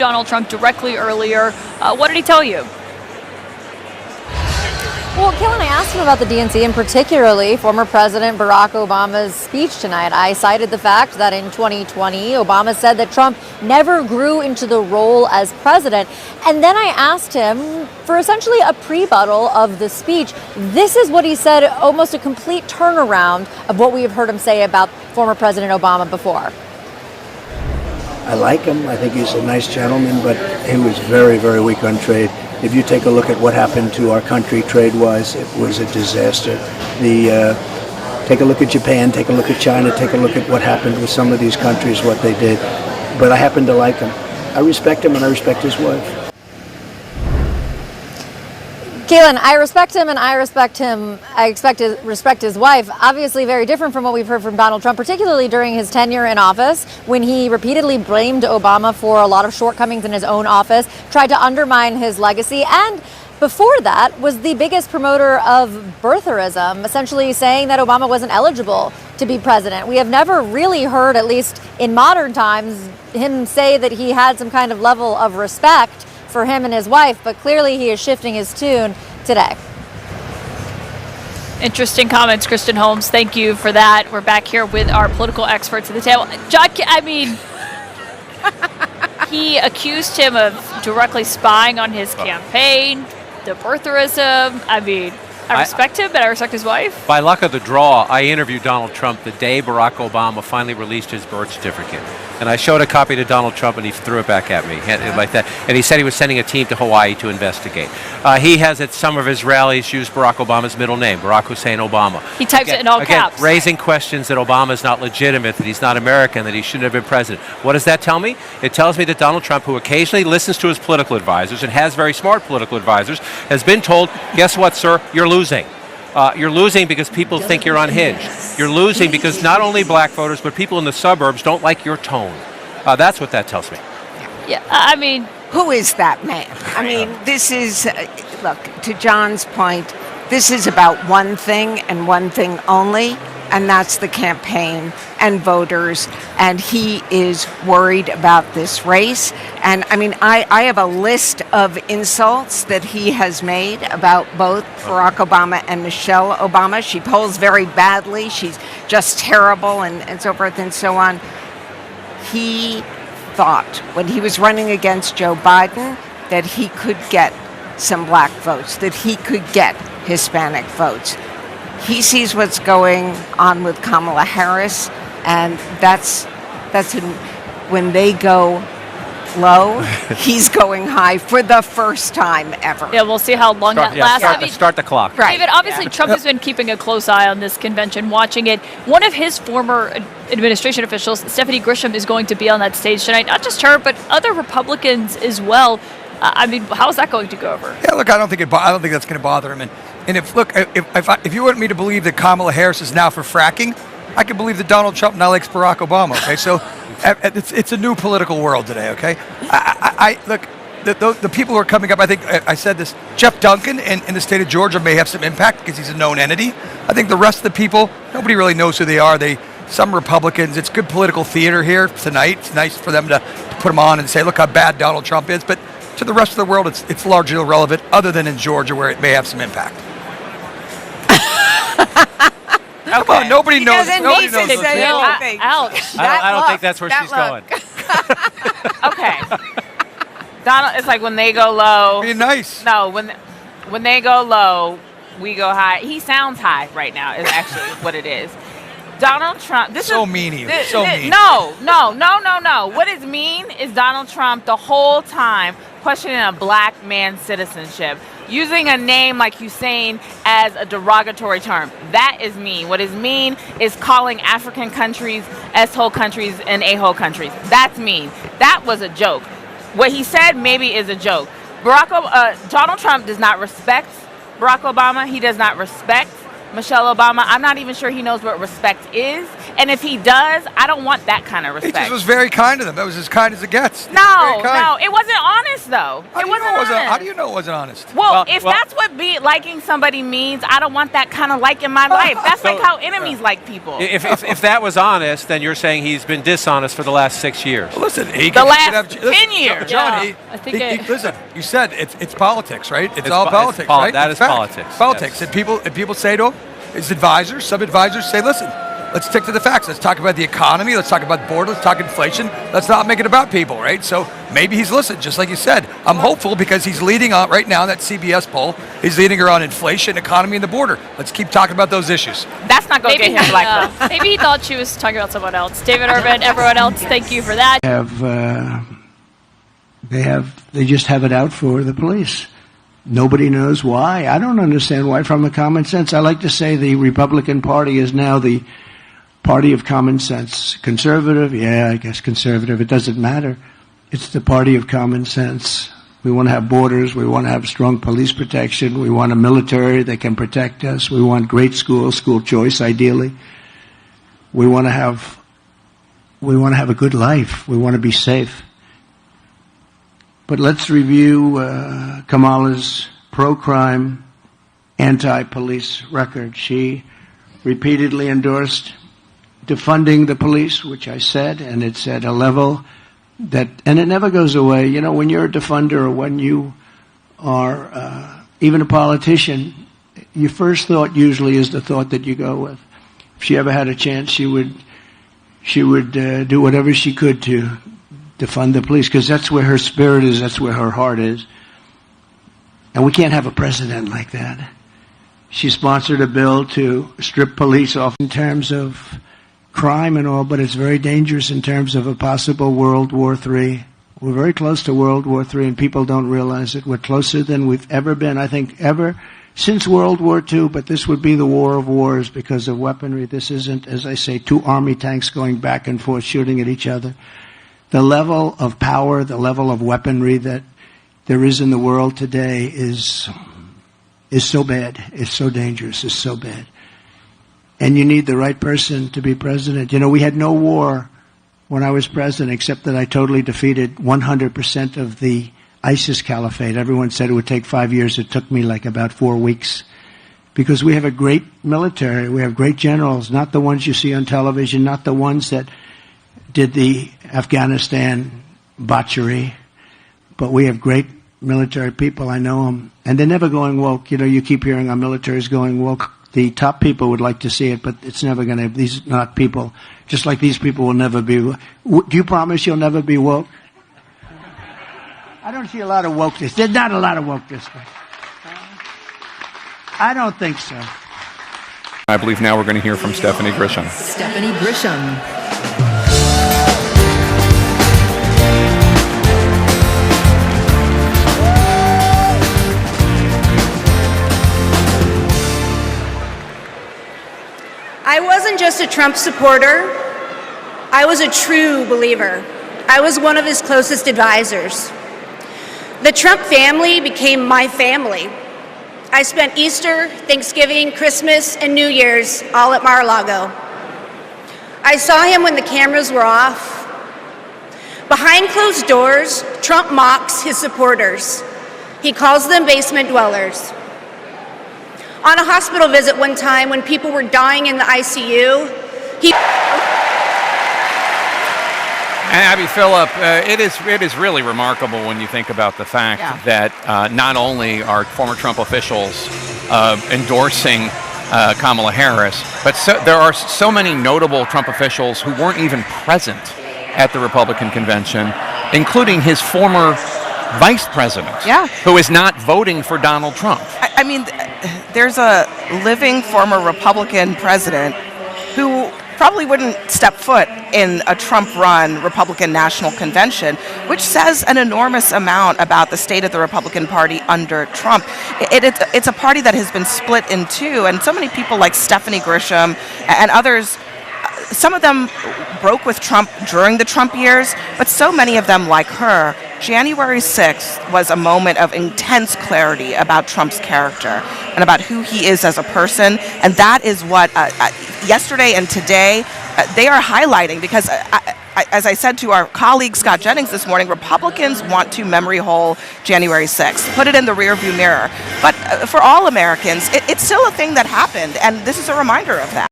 Donald Trump directly earlier. What did he tell you? Well, Kellen, I asked him about the DNC and particularly former President Barack Obama's speech tonight. I cited the fact that in 2020, Obama said that Trump never grew into the role as president. And then I asked him for essentially a rebuttal of the speech. This is what he said, almost a complete turnaround of what we have heard him say about former President Obama before. I like him. I think he's a nice gentleman, but he was very, very weak on trade. If you take a look at what happened to our country trade-wise, it was a disaster. Take a look at Japan, take a look at China, take a look at what happened with some of these countries, what they did. But I happen to like him. I respect him and I respect his wife. Kaylin, I respect him and I respect his wife. Obviously very different from what we've heard from Donald Trump, particularly during his tenure in office, when he repeatedly blamed Obama for a lot of shortcomings in his own office, tried to undermine his legacy, and before that was the biggest promoter of birtherism, essentially saying that Obama wasn't eligible to be president. We have never really heard, at least in modern times, him say that he had some kind of level of respect for him and his wife, but clearly he is shifting his tune today. Interesting comments, Kristen Holmes. Thank you for that. We're back here with our political experts at the table. John, I mean, he accused him of directly spying on his campaign, the birtherism. I mean, I respect him, but I respect his wife. By luck of the draw, I interviewed Donald Trump the day Barack Obama finally released his birth certificate. And I showed a copy to Donald Trump, and he threw it back at me like that. And he said he was sending a team to Hawaii to investigate. He has at some of his rallies used Barack Obama's middle name, Barack Hussein Obama. He types it in all caps. Raising questions that Obama is not legitimate, that he's not American, that he shouldn't have been president. What does that tell me? It tells me that Donald Trump, who occasionally listens to his political advisors and has very smart political advisors, has been told, guess what, sir, you're losing. You're losing because people think you're unhinged. You're losing because not only black voters, but people in the suburbs don't like your tone. That's what that tells me. Yeah, I mean, who is that man? I mean, this is, look, to John's point, this is about one thing and one thing only, and that's the campaign and voters, and he is worried about this race. And I mean, I have a list of insults that he has made about both Barack Obama and Michelle Obama. She polls very badly. She's just terrible, and so forth and so on. He thought when he was running against Joe Biden that he could get some black votes, that he could get Hispanic votes. He sees what's going on with Kamala Harris, and that's when they go low, he's going high for the first time ever. Yeah, we'll see how long that lasts. Start the clock. Right. David, obviously Trump has been keeping a close eye on this convention, watching it. One of his former administration officials, Stephanie Grisham, is going to be on that stage tonight. Not just her, but other Republicans as well. I mean, how is that going to go over? Yeah, look, I don't think that's going to bother him. And if you want me to believe that Kamala Harris is now for fracking, I can believe that Donald Trump now likes Barack Obama. Okay, so it's a new political world today. Okay, look, the people who are coming up. I think I said this. Jeff Duncan in the state of Georgia may have some impact because he's a known entity. I think the rest of the people, nobody really knows who they are. Some Republicans. It's good political theater here tonight. It's nice for them to put them on and say, look how bad Donald Trump is. But to the rest of the world, it's largely irrelevant, other than in Georgia where it may have some impact. Come on, nobody knows. Nobody knows. Ouch. I don't think that's where she's going. Okay. Donald, it's like when they go low. Be nice. No, when they go low, we go high. He sounds high right now. Is actually what it is. Donald Trump. So mean. No. What is mean is Donald Trump the whole time questioning a black man's citizenship, using a name like Hussein as a derogatory term. That is mean. What is mean is calling African countries S-hole countries and A-hole countries. That's mean. That was a joke. What he said maybe is a joke. Donald Trump does not respect Barack Obama. He does not respect Michelle Obama. I'm not even sure he knows what respect is. And if he does, I don't want that kind of respect. He just was very kind to them. That was as kind as it gets. No, it wasn't honest, though. How It do you wasn't know it wasn't- honest. How do you know it wasn't honest? Well, if that's what liking somebody means, I don't want that kind of like in my life. That's like how enemies like people. If that was honest, then you're saying he's been dishonest for the last 6 years. Well, listen, The last 10 years. John, Yeah, I think listen, you said it's politics, right? It's It's all po- it's politics, poli- right? that It's is fact. politics, Politics. yes. And people say to him, his advisors, some advisors say, listen, let's stick to the facts. Let's talk about the economy. Let's talk about border. Let's talk inflation. Let's not make it about people, right? So maybe he's listened, just like you said. I'm hopeful because he's leading on right now in that CBS poll. He's leading her on inflation, economy, and the border. Let's keep talking about those issues. That's not going to Maybe, get him black votes. maybe he thought she was talking about someone else. David Urban, everyone else, thank you for that. They just have it out for the police. Nobody knows why. I don't understand why from the common sense. I like to say the Republican Party is now the party of common sense. Conservative, yeah, I guess conservative. It doesn't matter. It's the party of common sense. We want to have borders. We want to have strong police protection. We want a military that can protect us. We want great schools, school choice, ideally. We want to have a good life. We want to be safe. But let's review Kamala's pro-crime, anti-police record. She repeatedly endorsed defunding the police, which I said, and it's at a level that, and it never goes away. You know, when you're a defunder or when you are even a politician, your first thought usually is the thought that you go with. If she ever had a chance, she would do whatever she could to defund the police, because that's where her spirit is, that's where her heart is. And we can't have a president like that. She sponsored a bill to strip police off in terms of crime and all, but it's very dangerous in terms of a possible World War III. We're very close to World War III, and people don't realize it. We're closer than we've ever been, I think, ever since World War II, but this would be the war of wars because of weaponry. This isn't, as I say, two army tanks going back and forth shooting at each other. The level of power, the level of weaponry that there is in the world today is so bad. It's so dangerous. It's so bad. And you need the right person to be president. You know, we had no war when I was president, except that I totally defeated 100% of the ISIS caliphate. Everyone said it would take 5 years. It took me like about 4 weeks. Because we have a great military. We have great generals, not the ones you see on television, not the ones that did the Afghanistan botchery, but we have great military people. I know them, and they're never going woke. You know, you keep hearing our military is going woke. The top people would like to see it, but it's never going to. These are not people, just like these people will never be. Do you promise you'll never be woke? I don't see a lot of wokeness. There's not a lot of wokeness. I don't think so. I believe now we're going to hear from Stephanie Grisham. Stephanie Grisham. I wasn't just a Trump supporter, I was a true believer. I was one of his closest advisors. The Trump family became my family. I spent Easter, Thanksgiving, Christmas, and New Year's all at Mar-a-Lago. I saw him when the cameras were off. Behind closed doors, Trump mocks his supporters. He calls them basement dwellers. On a hospital visit one time when people were dying in the ICU, he... Abby Phillip, it is really remarkable when you think about the fact that not only are former Trump officials endorsing Kamala Harris, but there are so many notable Trump officials who weren't even present at the Republican convention, including his former vice president, who is not voting for Donald Trump. I mean, there's a living former Republican president who probably wouldn't step foot in a Trump-run Republican National Convention, which says an enormous amount about the state of the Republican Party under Trump. It's a party that has been split in two, and so many people like Stephanie Grisham and others, some of them broke with Trump during the Trump years, but so many of them, like her, January 6th was a moment of intense clarity about Trump's character and about who he is as a person, and that is what yesterday and today they are highlighting, because as I said to our colleague Scott Jennings this morning, Republicans want to memory hole January 6th, put it in the rearview mirror. But for all Americans, it's still a thing that happened, and this is a reminder of that.